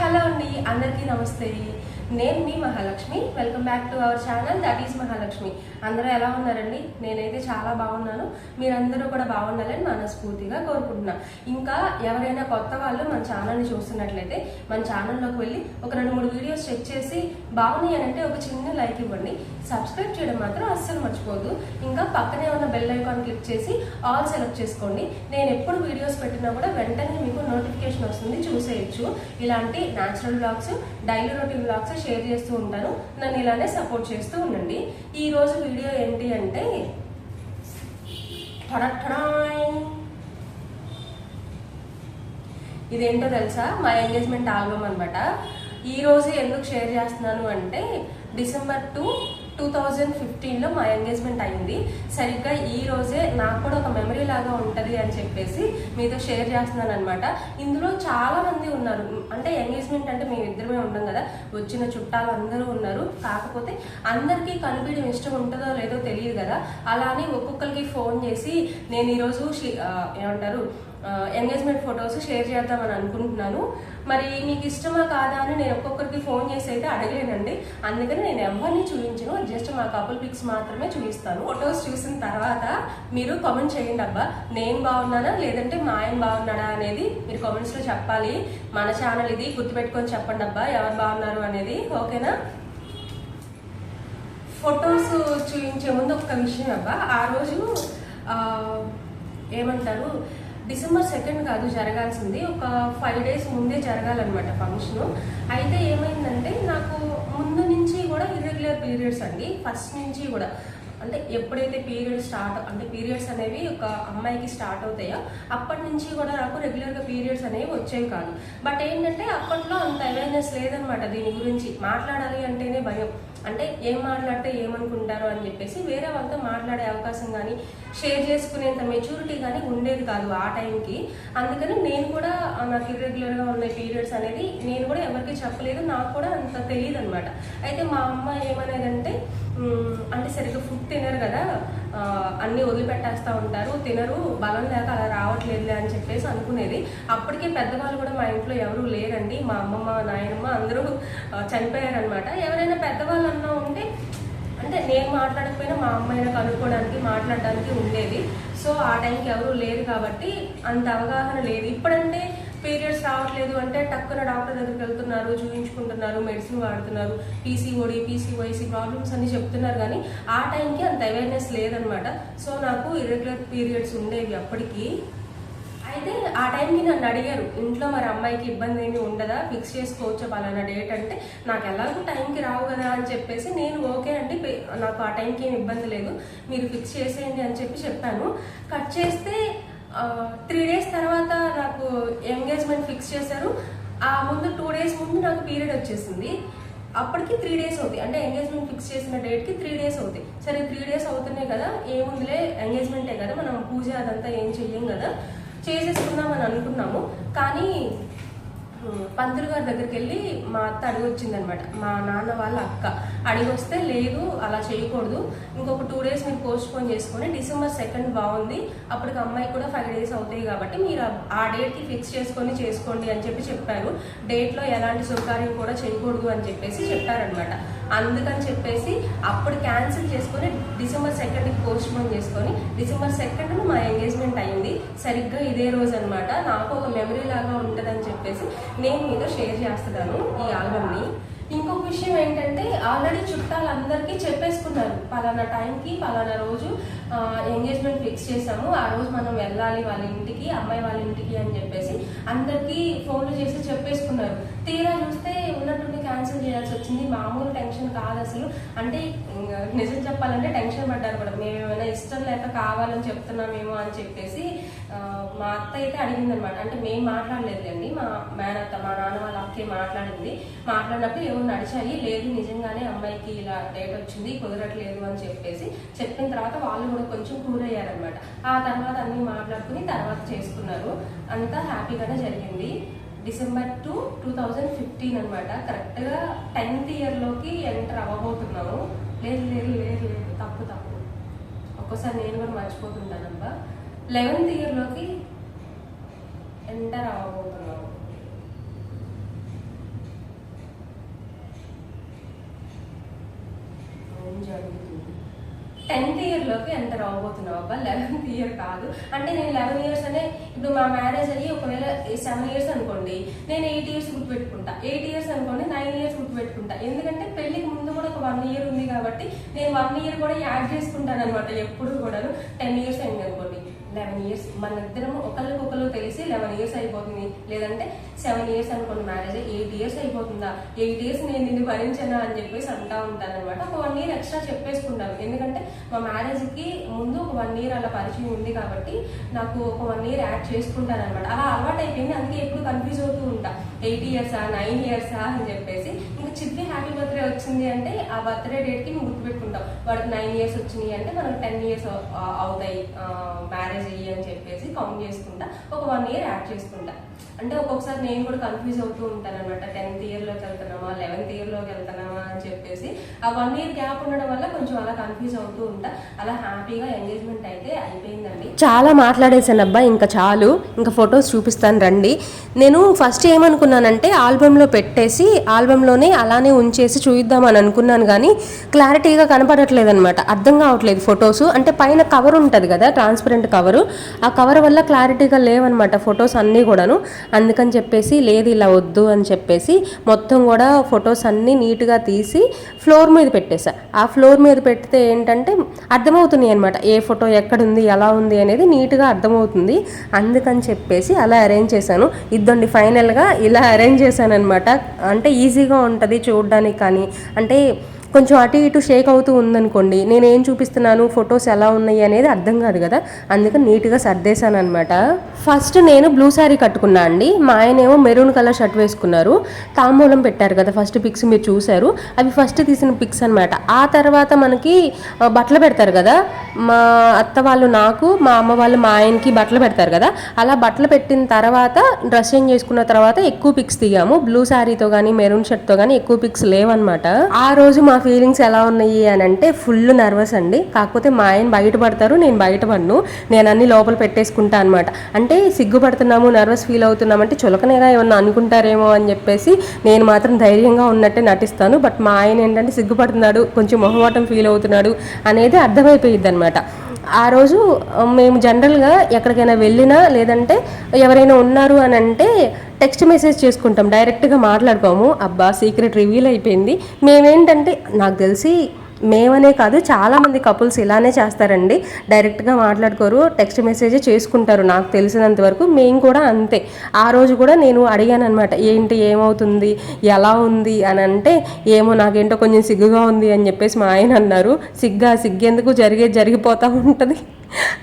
Hello అండి, అందరికీ నమస్తే. నేను మీ Mahalakshmi. Welcome back to our channel that is Mahalakshmi. అందరూ ఎలా ఉన్నారండి? నేనైతే చాలా బాగున్నాను. మీరందరూ కూడా బాగుండాలని మనస్ఫూర్తిగా కోరుకుంటున్నా. ఇంకా ఎవరైనా కొత్త వాళ్ళు మన ఛానల్ని చూస్తున్నట్లయితే మన ఛానల్లోకి వెళ్ళి ఒక 2-3 వీడియోస్ చెక్ చేసి బాగున్నాయి అని అంటే ఒక చిన్న లైక్ ఇవ్వండి. సబ్స్క్రైబ్ చేయడం మాత్రం అస్సలు మర్చిపోద్దు. ఇంకా పక్కనే ఉన్న బెల్ ఐకాన్ క్లిక్ చేసి ఆల్ సెలెక్ట్ చేసుకోండి. నేను ఎప్పుడు వీడియోస్ పెట్టినా కూడా వెంటనే మీకు నోటిఫికేషన్ వస్తుంది, చూసేయచ్చు. ఇలాంటి natural blogs, daily routine blogs share చేస్తూ ఉంటాను. నన్ను ఇలానే సపోర్ట్ చేస్తూ ఉండండి. ఈ రోజు వీడియో ఏంటి అంటే ఇదేంటో తెలుసా? మా ఎంగేజ్మెంట్ ఆల్బమ్ అనమాట. ఈ రోజు ఎందుకు షేర్ చేస్తున్నాను అంటే December 2, 2015లో మా ఎంగేజ్మెంట్ అయింది. సరిగ్గా ఈ రోజే నాకు కూడా ఒక మెమరీ లాగా ఉంటుంది అని చెప్పేసి మీతో షేర్ చేస్తున్నాను అనమాట. ఇందులో చాలా మంది ఉన్నారు. అంటే ఎంగేజ్మెంట్ అంటే మేము ఇద్దరమే ఉంటాం కదా, వచ్చిన చుట్టాలు అందరూ ఉన్నారు. కాకపోతే అందరికీ కనిపించడం ఇష్టం ఉంటుందో లేదో తెలియదు కదా. అలానే ఒక్కొక్కరికి ఫోన్ చేసి నేను ఈరోజు ఏమంటారు ఎంగేజ్మెంట్ ఫొటోస్ షేర్ చేద్దామని అనుకుంటున్నాను. మరి మీకు ఇష్టమా కాదా అని నేను ఒక్కొక్కరికి ఫోన్ చేసి అయితే అడగలేనండి. అందుకని నేను ఎవరిని చూపించను, జస్ట్ మా కపుల్ పిక్స్ మాత్రమే చూపిస్తాను. ఫొటోస్ చూసిన తర్వాత మీరు కామెంట్ చేయండి. అబ్బా నేను బాగున్నానా లేదంటే మా ఆయన బాగున్నాడా అనేది మీరు కామెంట్స్లో చెప్పాలి. మన ఛానల్ ఇది, గుర్తుపెట్టుకొని చెప్పండి అబ్బా ఎవరు బాగున్నారు అనేది. ఓకేనా? ఫొటోస్ చూపించే ముందు ఒక విషయం అబ్బా, ఆ రోజు ఏమంటారు December 2 కాదు జరగాల్సింది, ఒక 5 days ముందే జరగాలన్నమాట ఫంక్షను. అయితే ఏమైందంటే నాకు ముందు నుంచి కూడా ఇర్రెగ్యులర్ పీరియడ్స్ అండి. ఫస్ట్ నుంచి కూడా అంటే ఎప్పుడైతే పీరియడ్స్ అనేవి ఒక అమ్మాయికి స్టార్ట్ అవుతాయో అప్పటి నుంచి కూడా నాకు రెగ్యులర్గా పీరియడ్స్ అనేవి వచ్చేవి కాదు. బట్ ఏంటంటే అప్పట్లో అంత అవేర్నెస్ లేదనమాట దీని గురించి. మాట్లాడాలి అంటేనే భయం. అంటే ఏం మాట్లాడితే ఏమనుకుంటారో అని చెప్పేసి వేరే వాళ్ళతో మాట్లాడే అవకాశం కానీ షేర్ చేసుకునేంత మెచ్యూరిటీ కానీ ఉండేది కాదు ఆ టైంకి. అందుకని నేను కూడా నాకు ఇర్రెగ్యులర్గా ఉన్న పీరియడ్స్ అనేది నేను కూడా ఎవరికి చెప్పలేదు, నాకు కూడా అంత తెలియదు అనమాట. అయితే మా అమ్మ ఏమనేదంటే అంటే సరిగ్గా ఫుడ్ తినరు కదా, అన్నీ వదిలిపెట్టేస్తూ ఉంటారు, తినరు, బలం లేక అలా రావట్లేదులే అని చెప్పేసి అనుకునేది. అప్పటికే పెద్దవాళ్ళు కూడా మా ఇంట్లో ఎవరు లేరండి. మా అమ్మమ్మ, నాయనమ్మ అందరూ చనిపోయారనమాట. ఎవరైనా పెద్దవాళ్ళు అన్నా ఉంటే అంటే నేను మాట్లాడకపోయినా మా అమ్మాయిని కనుక్కోవడానికి మాట్లాడడానికి ఉండేది. సో ఆ టైంకి ఎవరు లేరు కాబట్టి అంత అవగాహన లేదు. ఇప్పుడంటే పీరియడ్స్ రావట్లేదు అంటే టక్కున డాక్టర్ దగ్గరికి వెళ్తున్నారు, చూపించుకుంటున్నారు, మెడిసిన్ వాడుతున్నారు, PCOD, PCOS ప్రాబ్లమ్స్ అన్ని చెప్తున్నారు. కానీ ఆ టైంకి అంత అవేర్నెస్ లేదనమాట. సో నాకు ఇర్రెగ్యులర్ పీరియడ్స్ ఉండేవి అప్పటికి. అయితే ఆ టైంకి నన్ను అడిగారు ఇంట్లో, మరి అమ్మాయికి ఇబ్బంది ఏమి ఉండదా, ఫిక్స్ చేసుకోవచ్చు పలానా డేట్ అంటే, నాకు ఎలాగో టైంకి రావు కదా అని చెప్పేసి నేను ఓకే అంటే నాకు ఆ టైంకి ఏమి ఇబ్బంది లేదు, మీరు ఫిక్స్ చేసేయండి అని చెప్పాను. కట్ చేస్తే 3 days తర్వాత నాకు ఎంగేజ్మెంట్ ఫిక్స్ చేశారు. ఆ ముందు 2 days ముందు నాకు పీరియడ్ వచ్చేసింది. అప్పటికి 3 days అవుతాయి. అంటే ఎంగేజ్మెంట్ ఫిక్స్ చేసిన డేట్కి 3 days అవుతాయి. సరే 3 days అవుతున్నాయి కదా, ఏముందిలే ఎంగేజ్మెంటే కదా, మనం పూజ అదంతా ఏం చెయ్యం కదా, చేసేసుకుందామని అనుకున్నాము. కానీ పంతులు గారి దగ్గరికి వెళ్ళి మా అత్త అడిగొచ్చిందనమాట. మా నాన్న వాళ్ళ అక్క అడిగొస్తే లేదు అలా చేయకూడదు, ఇంకొక 2 days మీరు పోస్ట్పోన్ చేసుకొని December 2 బాగుంది, అప్పటికి అమ్మాయి కూడా 5 days అవుతాయి కాబట్టి మీరు ఆ డేట్కి ఫిక్స్ చేసుకోండి అని చెప్పారు. డేట్లో ఎలాంటి శుభకార్యం కూడా చేయకూడదు అని చెప్పారనమాట. అందుకని చెప్పేసి అప్పుడు క్యాన్సిల్ చేసుకొని December 2కి పోస్ట్పోన్ చేసుకొని December 2 మా ఎంగేజ్మెంట్ అయింది. సరిగ్గా ఇదే రోజు అనమాట. నాకు ఒక మెమరీ లాగా ఉంటుందని చెప్పేసి నేను మీతో షేర్ చేస్తున్నాను ఈ ఆల్బమ్ని. ఇంకొక విషయం ఏంటంటే ఆల్రెడీ చుట్టాలందరికీ చెప్పేసుకున్నారు, పలానా టైంకి పలానా రోజు ఎంగేజ్మెంట్ ఫిక్స్ చేసాము, ఆ రోజు మనం వెళ్ళాలి వాళ్ళ ఇంటికి, అమ్మాయి వాళ్ళ ఇంటికి అని చెప్పేసి అందరికీ ఫోన్లు చేసి చెప్పేసుకున్నారు. తీరా చూస్తే ఉన్నట్టుండి క్యాన్సిల్ చేయాల్సి వచ్చింది. మామూలు టెన్షన్ కాదు అసలు. అంటే నిజం చెప్పాలంటే టెన్షన్ పడ్డారు కూడా, మేము ఏమైనా ఇష్టం లేక కావాలని చెప్తున్నామేమో అని చెప్పేసి. మా అత్త అయితే అడిగింది అనమాట. అంటే మేము మాట్లాడలేదులేండి, మా మేనత్త, మా నాన్న వాళ్ళ అక్కే మాట్లాడినప్పుడు ఏమో నడిచాయి, లేదు నిజంగానే అమ్మాయికి ఇలా డేట్ వచ్చింది, కుదరట్లేదు అని చెప్పిన తర్వాత వాళ్ళు కూడా కొంచెం కూల్ అయ్యారనమాట. ఆ తర్వాత అన్ని మాట్లాడుకుని తర్వాత చేసుకున్నారు. అంతా హ్యాపీగానే జరిగింది. December 2, 2015 అనమాట. కరెక్ట్గా 10th yearలోకి ఎంటర్ అవ్వబోతున్నాము. లేదు తప్పు ఒక్కోసారి నేను కూడా మర్చిపోతుంటానబ్బా. 11th yearలోకి enter అవ్వబోతున్నాము. 10th ఇయర్లోకి ఎంటర్ అవ్వబోతున్నావు అబ్బా, 11th ఇయర్ కాదు. అంటే నేను 11 ఇయర్స్ అనే, ఇప్పుడు మా మ్యారేజ్ అయ్యి ఒకవేళ 7 ఇయర్స్ అనుకోండి, నేను 8 ఇయర్స్ గుర్తుపెట్టుకుంటా. 8 ఇయర్స్ అనుకోండి, 9 ఇయర్స్ గుర్తుపెట్టుకుంటా. ఎందుకంటే పెళ్లికి ముందు కూడా ఒక 1 ఇయర్ ఉంది కాబట్టి నేను 1 ఇయర్ కూడా యాడ్ చేసుకుంటాను అనమాట. ఎప్పుడు కూడా 10 ఇయర్స్ అయింది అనుకోండి, 11 ఇయర్స్ మన ఇద్దరం ఒకళ్ళు తెలిసి 11 ఇయర్స్ అయిపోతుంది. లేదంటే 7 ఇయర్స్ అనుకోండి మ్యారేజ్, 8 ఇయర్స్ అయిపోతుందా, 8 ఇయర్స్ నేను నిన్ను భరించనా అని చెప్పేసి అంటా ఉంటాను అనమాట. ఒక 1 ఇయర్ ఎక్స్ట్రా చెప్పేసుకుంటాను. ఎందుకంటే మా మ్యారేజ్కి ముందు ఒక 1 ఇయర్ అలా పరిచయం ఉంది కాబట్టి నాకు ఒక 1 ఇయర్ యాడ్ చేసుకుంటాను అనమాట. అలా అలవాటు అయిపోయింది. అందుకే ఎప్పుడు కన్ఫ్యూజ్ అవుతూ ఉంటా, 8 ఇయర్సా 9 ఇయర్సా అని చెప్పేసి. ఇంకా చిప్పి హ్యాపీ బర్త్డే వచ్చింది అంటే ఆ బర్త్డే డేట్కి నువ్వు గుర్తుపెట్టుకుంటావు. వాడికి 9 ఇయర్స్ వచ్చినాయి అంటే మనకు 10 ఇయర్స్ అవుతాయి మ్యారేజ్ అయ్యి అని చెప్పేసి కౌంట్ చేసుకుంటా. ఒక 1 ఇయర్ యాడ్ చేసుకుంటా. అంటే ఒక్కొక్కసారి నేను కూడా కన్ఫ్యూజ్ అవుతూ ఉంటాను అనమాట. 10th ఇయర్లోకి వెళ్తున్నామా 11th ఇయర్లోకి వెళ్తున్నామా అని చెప్పేసి. ఆ 1 ఇయర్ గ్యాప్ ఉండడం వల్ల కొంచెం అలా కన్ఫ్యూజ్ అవుతూ ఉంటా. అలా హ్యాపీగా ఎంగేజ్మెంట్ అయితే అయిపోయిందండి. చాలా మాట్లాడేసాను అబ్బా, ఇంకా చాలు, ఇంకా ఫొటోస్ చూపిస్తాను రండి. నేను ఫస్ట్ ఏమనుకున్నానంటే ఆల్బంలో పెట్టేసి ఆల్బంలోనే అలానే ఉంచేసి చూద్దామని అనుకున్నాను, కానీ క్లారిటీగా కనపడట్లేదు అనమాట. అర్థం కావట్లేదు ఫొటోస్. అంటే పైన కవర్ ఉంటుంది కదా, ట్రాన్స్పరెంట్ కవరు, ఆ కవర్ వల్ల క్లారిటీగా లేవన్నమాట ఫొటోస్ అన్నీ కూడాను. అందుకని చెప్పేసి లేదు ఇలా వద్దు అని చెప్పేసి మొత్తం కూడా ఫొటోస్ అన్నీ నీట్గా తీసి ఫ్లోర్ మీద పెట్టేసా. ఆ ఫ్లోర్ మీద పెడితే ఏంటంటే అర్థమవుతుంది అనమాట, ఏ ఫోటో ఎక్కడుంది ఎలా ఉంది అనేది నీట్గా అర్థమవుతుంది. అందుకని చెప్పేసి అలా అరేంజ్ చేశాను. ఇద్దండి ఫైనల్గా ఇలా అరేంజ్ చేశాను అనమాట. అంటే ఈజీగా ఉంటుంది చూడడానికి, కానీ అంటే కొంచెం అటు ఇటు షేక్ అవుతూ ఉందనుకోండి, నేను ఏం చూపిస్తున్నాను ఫొటోస్ ఎలా ఉన్నాయి అనేది అర్థం కాదు కదా. అందుకని నీట్గా సర్దేశాను అనమాట. ఫస్ట్ నేను బ్లూ శారీ కట్టుకున్నా అండి. మా ఆయన ఏమో మెరూన్ కలర్ షర్ట్ వేసుకున్నారు. తాంబూలం పెట్టారు కదా, ఫస్ట్ పిక్స్ మీరు చూశారు, అవి ఫస్ట్ తీసిన పిక్స్ అనమాట. ఆ తర్వాత మనకి బట్టలు పెడతారు కదా, మా అత్త వాళ్ళు నాకు, మా అమ్మ వాళ్ళు మా ఆయనకి బట్టలు పెడతారు కదా, అలా బట్టలు పెట్టిన తర్వాత డ్రెస్ చేంజ్ చేసుకున్న తర్వాత ఎక్కువ పిక్స్ దిగాము. బ్లూ శారీతో కానీ మెరూన్ షర్ట్తో కానీ ఎక్కువ పిక్స్ లేవన్నమాట. ఆ రోజు మా ఫీలింగ్స్ ఎలా ఉన్నాయి అని అంటే ఫుల్ నర్వస్ అండి. కాకపోతే మా ఆయన బయటపడతారు, నేను బయటపడను. నేను అన్ని లోపల పెట్టేసుకుంటా అనమాట. అంటే సిగ్గుపడుతున్నాము, నర్వస్ ఫీల్ అవుతున్నాం అంటే చులకనేగా ఏమన్నా అనుకుంటారేమో అని చెప్పేసి నేను మాత్రం ధైర్యంగా ఉన్నట్టే నటిస్తాను. బట్ మా ఆయన ఏంటంటే సిగ్గుపడుతున్నాడు, కొంచెం మొహమాటం ఫీల్ అవుతున్నాడు అనేది అర్థమైపోయిద్ది అనమాట. ఆ రోజు మేము జనరల్గా ఎక్కడికైనా వెళ్ళినా లేదంటే ఎవరైనా ఉన్నారు అని అంటే టెక్స్ట్ మెసేజ్ చేసుకుంటాం, డైరెక్ట్గా మాట్లాడుకోము. అబ్బా సీక్రెట్ రివీల్ అయిపోయింది. మేమేంటంటే నాకు తెలిసి మేమనే కాదు చాలామంది కపుల్స్ ఇలానే చేస్తారండి, డైరెక్ట్గా మాట్లాడుకోరు, టెక్స్ట్ మెసేజే చేసుకుంటారు. నాకు తెలిసినంత వరకు మేము కూడా అంతే. ఆ రోజు కూడా నేను అడిగాను అనమాట, ఏంటి ఏమవుతుంది ఎలా ఉంది అని అంటే, ఏమో నాకేంటో కొంచెం సిగ్గుగా ఉంది అని చెప్పేసి మా ఆయన అన్నారు. సిగ్గెందుకు, జరిగిపోతూ ఉంటుంది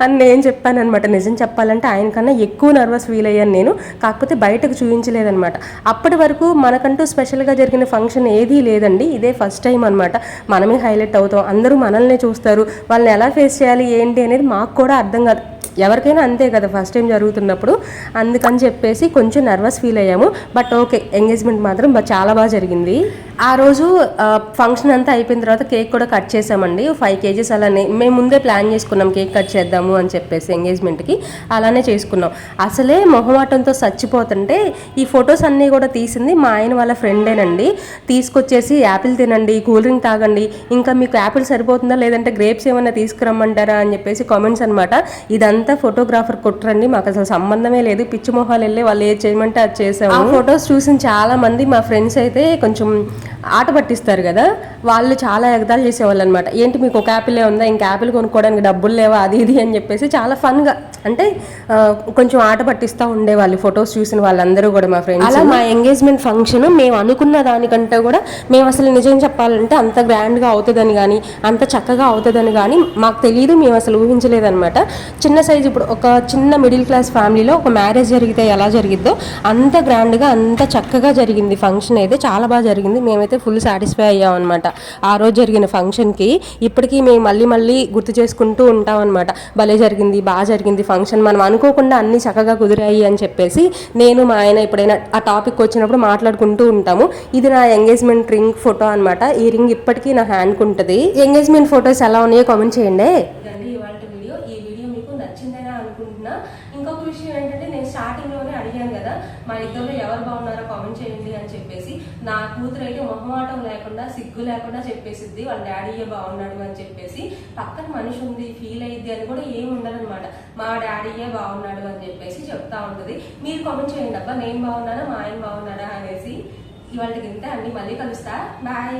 అని నేను చెప్పాను అనమాట. నిజం చెప్పాలంటే ఆయన కన్నా ఎక్కువ నర్వస్ ఫీల్ అయ్యాను నేను, కాకపోతే బయటకు చూపించలేదనమాట. అప్పటి వరకు మనకంటూ స్పెషల్గా జరిగిన ఫంక్షన్ ఏదీ లేదండి, ఇదే ఫస్ట్ టైం అనమాట. మనమే హైలైట్ అవుతాం, అందరూ మనల్నే చూస్తారు, వాళ్ళని ఎలా ఫేస్ చేయాలి ఏంటి అనేది మాకు కూడా అర్థం కాదు. ఎవరికైనా అంతే కదా ఫస్ట్ టైం జరుగుతున్నప్పుడు. అందుకని చెప్పేసి కొంచెం నర్వస్ ఫీల్ అయ్యాము. బట్ ఓకే, ఎంగేజ్మెంట్ మాత్రం చాలా బాగా జరిగింది. ఆ రోజు ఫంక్షన్ అంతా అయిపోయిన తర్వాత కేక్ కూడా కట్ చేసామండి, 5 kgs. అలానే మేము ముందే ప్లాన్ చేసుకున్నాం కేక్ కట్ చేద్దాము అని చెప్పేసి ఎంగేజ్మెంట్కి, అలానే చేసుకున్నాం. అసలే మొహమాటంతో చచ్చిపోతుంటే ఈ ఫొటోస్ అన్నీ కూడా తీసింది మా ఆయన వాళ్ళ ఫ్రెండేనండి. తీసుకొచ్చేసి యాపిల్ తినండి, కూల్ డ్రింక్ తాగండి, ఇంకా మీకు యాపిల్ సరిపోతుందా లేదంటే గ్రేప్స్ ఏమైనా తీసుకురమ్మంటారా అని చెప్పేసి కామెంట్స్ అనమాట. ఇదంతా ఫోటోగ్రాఫర్ కొట్టరండి, మాకు అసలు సంబంధమే లేదు, పిచ్చి మొహాలు వెళ్ళి వాళ్ళు ఏది చేయమంటే అది చేసాము. ఆ ఫొటోస్ చూసిన చాలా మంది మా ఫ్రెండ్స్ అయితే కొంచెం ఆట పట్టిస్తారు కదా, వాళ్ళు చాలా ఎగతాలు చేసేవాళ్ళు అనమాట. ఏంటి మీకు ఒక యాపిలే ఉందా, ఇంకా యాపిల్ కొనుక్కోవడానికి డబ్బులు లేవా, అది ఇది అని చెప్పేసి చాలా ఫన్గా అంటే కొంచెం ఆట పట్టిస్తూ ఉండేవాళ్ళు ఫొటోస్ చూసిన వాళ్ళందరూ కూడా మా ఫ్రెండ్స్. అలా మా ఎంగేజ్మెంట్ ఫంక్షన్ మేము అనుకున్న దానికంటే కూడా మేము అసలు నిజం చెప్పాలంటే అంత గ్రాండ్గా అవుతుందని కానీ అంత చక్కగా అవుతుందని కానీ మాకు తెలియదు, మేము అసలు ఊహించలేదన్నమాట. చిన్న సైజు, ఇప్పుడు ఒక చిన్న మిడిల్ క్లాస్ ఫ్యామిలీలో ఒక మ్యారేజ్ జరిగితే ఎలా జరిగిద్దో అంత గ్రాండ్గా అంత చక్కగా జరిగింది ఫంక్షన్ అయితే, చాలా బాగా జరిగింది. మేమైతే ఫుల్ సాటిస్ఫై అయ్యాం అనమాట ఆ రోజు జరిగిన ఫంక్షన్కి. ఇప్పటికీ మేము మళ్ళీ గుర్తు చేసుకుంటూ ఉంటాం అనమాట, భలే జరిగింది, బాగా జరిగింది ఫంక్షన్, మనం అనుకోకుండా అన్ని చక్కగా కుదిరాయి అని చెప్పేసి నేను మా ఆయన ఎప్పుడైనా ఆ టాపిక్ వచ్చినప్పుడు మాట్లాడుకుంటూ ఉంటాము. ఇది నా ఎంగేజ్మెంట్ రింగ్ ఫోటో అనమాట. ఈ రింగ్ ఇప్పటికీ నా హ్యాండ్కి ఉంటుంది. ఎంగేజ్మెంట్ ఫొటోస్ ఎలా ఉన్నాయో కామెంట్ చేయండి. ఈ వీడియో మీకు నచ్చిందని అనుకుంటున్నా. ఇంకొక విషయం ఏంటంటే, నేను స్టార్టింగ్లోనే అడిగాను కదా మా ఇద్దరు ఎవరు బాగున్నారో కామెంట్ చేయండి అని చెప్పేసి. నా కూతురు అయితే మొహమాటం లేకుండా సిగ్గు లేకుండా చెప్పేసిద్ది వాళ్ళ డాడీయే బాగున్నాడు అని చెప్పేసి. పక్కన మనిషి ఉంది ఫీల్ అయ్యిద్ది అని కూడా ఏమి ఉండదన్నమాట. మా డాడీయే బాగున్నాడు అని చెప్పేసి చెప్తా ఉంటది. మీరు కామెంట్ చేయండి అబ్బా నేను బాగున్నానా మా ఆయన బాగున్నారా అనేసి. ఇవాళకి ఇంతే అండి, మళ్ళీ కలుస్తా, బాయ్.